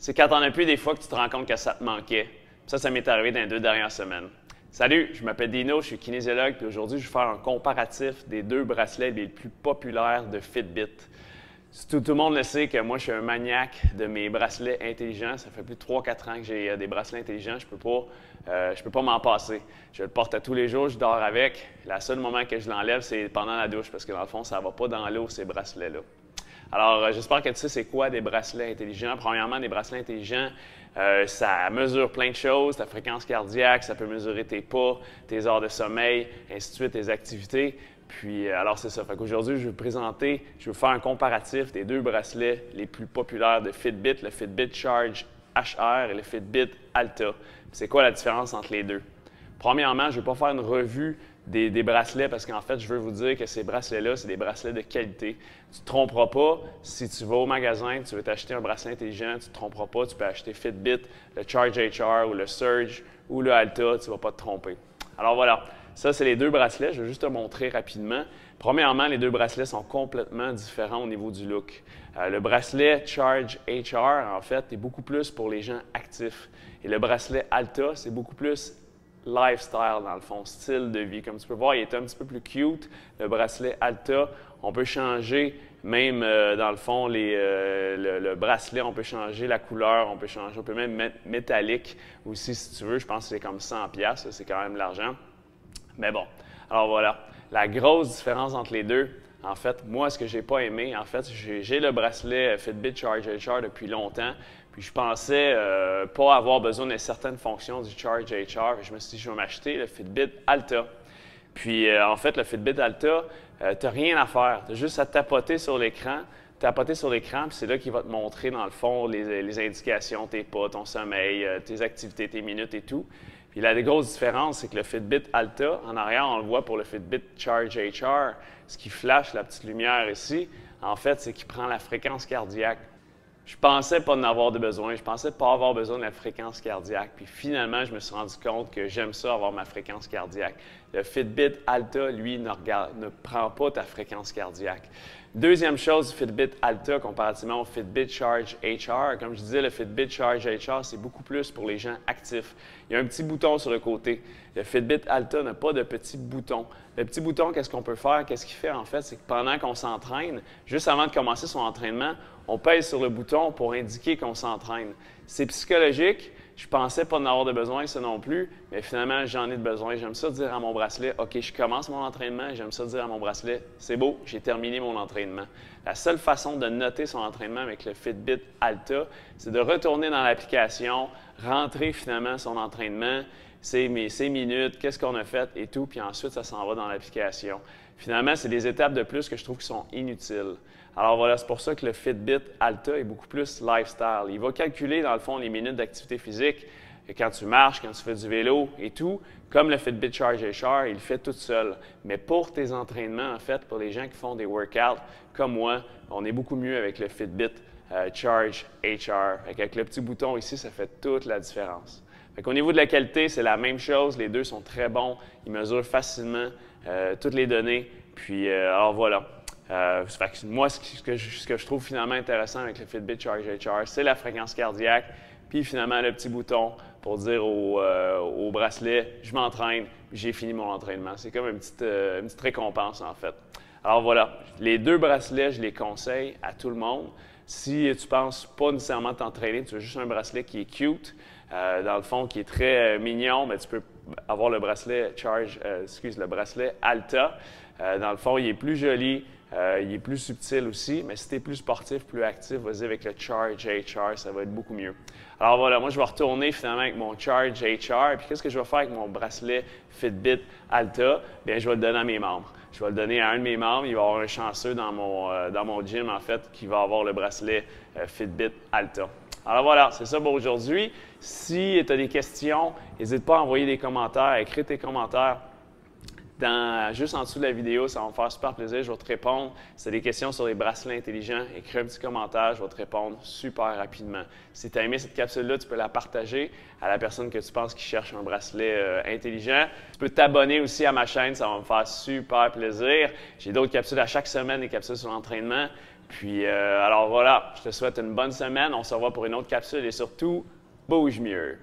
C'est quand t'en as plus des fois que tu te rends compte que ça te manquait. Ça m'est arrivé dans les 2 dernières semaines. Salut, je m'appelle Dino, je suis kinésiologue, puis aujourd'hui, je vais faire un comparatif des 2 bracelets les plus populaires de Fitbit. Tout le monde le sait que moi, je suis un maniaque de mes bracelets intelligents. Ça fait plus de 3-4 ans que j'ai des bracelets intelligents. Je peux pas m'en passer. Je le porte à tous les jours, je dors avec. Le seul moment que je l'enlève, c'est pendant la douche, parce que dans le fond, ça ne va pas dans l'eau, ces bracelets-là. Alors, j'espère que tu sais c'est quoi des bracelets intelligents. Premièrement, des bracelets intelligents, ça mesure plein de choses, ta fréquence cardiaque, ça peut mesurer tes pas, tes heures de sommeil, ainsi de suite, tes activités. Puis, alors c'est ça. Fait qu'aujourd'hui, je vais vous faire un comparatif des 2 bracelets les plus populaires de Fitbit, le Fitbit Charge HR et le Fitbit Alta. C'est quoi la différence entre les deux? Premièrement, je ne vais pas faire une revue des bracelets parce qu'en fait, je veux vous dire que ces bracelets-là, c'est des bracelets de qualité. Tu ne te tromperas pas. Si tu vas au magasin, tu veux t'acheter un bracelet intelligent, tu ne te tromperas pas. Tu peux acheter Fitbit, le Charge HR ou le Surge ou le Alta, tu ne vas pas te tromper. Alors voilà, ça, c'est les 2 bracelets. Je vais juste te montrer rapidement. Premièrement, les 2 bracelets sont complètement différents au niveau du look. Le bracelet Charge HR, en fait, est beaucoup plus pour les gens actifs. Et le bracelet Alta, c'est beaucoup plus lifestyle, dans le fond, style de vie. Comme tu peux voir, il est un petit peu plus cute. Le bracelet Alta, on peut changer même, dans le fond, le bracelet, on peut changer la couleur, on peut même mettre métallique aussi, si tu veux. Je pense que c'est comme 100$, c'est quand même de l'argent. Mais bon, alors voilà. La grosse différence entre les deux, en fait, moi, ce que je n'ai pas aimé, en fait, j'ai le bracelet Fitbit Charge HR depuis longtemps. Puis je pensais pas avoir besoin de certaines fonctions du Charge HR. Je me suis dit, je vais m'acheter le Fitbit Alta. Puis en fait, le Fitbit Alta, tu n'as rien à faire. Tu as juste à tapoter sur l'écran. Puis c'est là qu'il va te montrer, dans le fond, les indications, tes pas, ton sommeil, tes activités, tes minutes et tout. Puis la grosse différence, c'est que le Fitbit Alta, en arrière, on le voit pour le Fitbit Charge HR, ce qui flash, la petite lumière ici, en fait, c'est qu'il prend la fréquence cardiaque. Je pensais pas en avoir de besoin, je pensais pas avoir besoin de la fréquence cardiaque. Puis finalement, je me suis rendu compte que j'aime ça avoir ma fréquence cardiaque. Le Fitbit Alta, lui, ne prend pas ta fréquence cardiaque. Deuxième chose du Fitbit Alta comparativement au Fitbit Charge HR, comme je disais, le Fitbit Charge HR, c'est beaucoup plus pour les gens actifs. Il y a un petit bouton sur le côté. Le Fitbit Alta n'a pas de petit bouton. Le petit bouton, qu'est-ce qu'on peut faire? Qu'est-ce qu'il fait en fait? C'est que pendant qu'on s'entraîne, juste avant de commencer son entraînement, on pèse sur le bouton pour indiquer qu'on s'entraîne. C'est psychologique. Je pensais pas en avoir de besoin, ça non plus, mais finalement, j'en ai de besoin. J'aime ça dire à mon bracelet, OK, je commence mon entraînement. J'aime ça dire à mon bracelet, c'est beau, j'ai terminé mon entraînement. La seule façon de noter son entraînement avec le Fitbit Alta, c'est de retourner dans l'application, rentrer finalement son entraînement, ses minutes, qu'est-ce qu'on a fait et tout, puis ensuite, ça s'en va dans l'application. Finalement, c'est des étapes de plus que je trouve qui sont inutiles. Alors voilà, c'est pour ça que le Fitbit Alta est beaucoup plus lifestyle. Il va calculer, dans le fond, les minutes d'activité physique quand tu marches, quand tu fais du vélo et tout. Comme le Fitbit Charge HR, il le fait tout seul. Mais pour tes entraînements, en fait, pour les gens qui font des workouts comme moi, on est beaucoup mieux avec le Fitbit Charge HR. Avec le petit bouton ici, ça fait toute la différence. Au niveau de la qualité, c'est la même chose. Les deux sont très bons. Ils mesurent facilement toutes les données. Puis, alors voilà. Moi, ce que je trouve finalement intéressant avec le Fitbit Charge HR, c'est la fréquence cardiaque, puis finalement le petit bouton pour dire au bracelet, je m'entraîne, j'ai fini mon entraînement. C'est comme une petite récompense en fait. Alors voilà, les 2 bracelets, je les conseille à tout le monde. Si tu ne penses pas nécessairement t'entraîner, tu veux juste un bracelet qui est cute, dans le fond, qui est très mignon, mais tu peux avoir le bracelet le bracelet Alta. Dans le fond, il est plus joli. Il est plus subtil aussi, mais si tu es plus sportif, plus actif, vas-y avec le Charge HR, ça va être beaucoup mieux. Alors voilà, moi je vais retourner finalement avec mon Charge HR, puis qu'est-ce que je vais faire avec mon bracelet Fitbit Alta? Bien, je vais le donner à mes membres. Je vais le donner à un de mes membres, il va y avoir un chanceux dans mon gym en fait qui va avoir le bracelet Fitbit Alta. Alors voilà, c'est ça pour aujourd'hui. Si tu as des questions, n'hésite pas à envoyer des commentaires, écrire tes commentaires. Juste en dessous de la vidéo, ça va me faire super plaisir. Je vais te répondre. Si tu as des questions sur les bracelets intelligents, écris un petit commentaire, je vais te répondre super rapidement. Si tu as aimé cette capsule-là, tu peux la partager à la personne que tu penses qui cherche un bracelet intelligent. Tu peux t'abonner aussi à ma chaîne, ça va me faire super plaisir. J'ai d'autres capsules à chaque semaine, des capsules sur l'entraînement. Puis, alors voilà, je te souhaite une bonne semaine. On se revoit pour une autre capsule et surtout, bouge mieux.